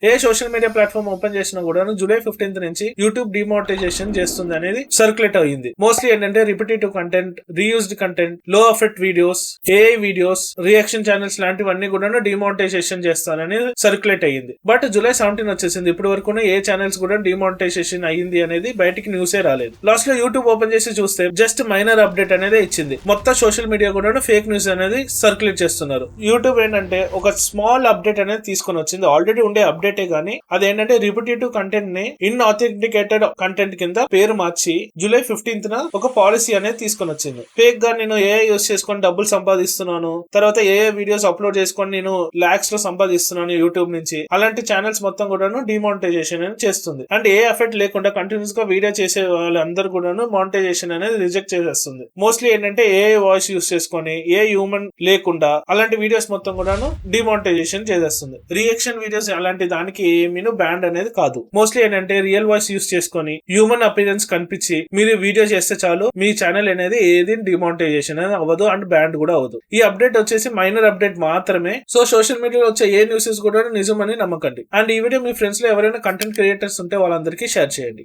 ఏ social media platform open చేసినా కూడా July 15th నుంచి యూట్యూబ్ డిమానిటైజేషన్ చేస్తుంది అనేది సర్క్యులేట్ అయ్యింది. మోస్ట్లీ ఏంటంటే repetitive content, reused content, low effect videos, AI videos, reaction channels లాంటివన్నీ కూడా డిమానిటైజేషన్ చేస్తానని సర్క్యులేట్ అయ్యింది. బట్ జూలై 17 వచ్చేసింది, ఇప్పటి వరకు ఏ ఛానల్స్ కూడా డిమానిటైజేషన్ అయ్యింది అనేది బయటికి న్యూసే రాలేదు. లాస్ట్ లో యూట్యూబ్ ఓపెన్ చేసి చూస్తే జస్ట్ మైనర్ అప్డేట్ అనేది ఇచ్చింది. మొత్తం సోషల్ మీడియా కూడా ఫేక్ న్యూస్ అనేది సర్క్యులేట్ చేస్తున్నారు. యూట్యూబ్ ఏంటంటే ఒక స్మాల్ అప్డేట్ అనేది తీసుకొని వచ్చింది, ఆల్రెడీ ఉండే అప్డేటే గానీ అదేంటంటే రిపిటేటివ్ కంటెంట్ ని ఇన్ ఆథెంటికేటెడ్ కంటెంట్ కింద పేరు మార్చి జూలై 15th ఒక పాలసీ అనేది తీసుకొని వచ్చింది. ఫేక్ గా నేను ఏఐ యూస్ చేసుకొని డబ్బులు సంపాదిస్తున్నాను, తర్వాత ఏఐ వీడియోస్ అప్లోడ్ చేసుకొని నేను లాక్స్ లో సంపాదిస్తున్నాను యూట్యూబ్ నుంచి, అలాంటి ఛానల్స్ మొత్తం కూడాను డిమానిటైజేషన్ అనేది చేస్తుంది. అండ్ ఏ ఎఫెక్ట్ లేకుండా కంటిన్యూస్ గా వీడియో చేసే వాళ్ళందరూ కూడాను మానిటైజేషన్ అనేది రిజెక్ట్ చేసేస్తుంది. మోస్ట్లీ ఏంటంటే ఏఐ వాయిస్ యూస్ చేసుకొని ఏ హ్యూమన్ లేకుండా అలాంటి వీడియోస్ మొత్తం కూడాను డిమానిటైజేషన్ చేసేస్తుంది. రియాక్షన్ వీడియోస్ అలాంటి దానికి ఏమీను బ్యాండ్ అనేది కాదు. మోస్ట్లీ ఏంటంటే రియల్ వాయిస్ యూస్ చేసుకొని హ్యూమన్ అపిరెన్స్ కనిపించి మీరు వీడియో చేస్తే చాలు, మీ ఛానల్ అనేది ఏది డిమానిటైజేషన్ అనేది అవ్వదు అండ్ బ్యాండ్ కూడా అవ్వదు. ఈ అప్డేట్ వచ్చేసి మైనర్ అప్డేట్ మాత్రమే. సో సోషల్ మీడియాలో వచ్చే ఏ న్యూసెస్ కూడా నిజమని నమ్మకండి. అండ్ ఈ వీడియో మీ ఫ్రెండ్స్ లో ఎవరైనా కంటెంట్ క్రియేటర్స్ ఉంటే వాళ్ళందరికీ షేర్ చేయండి.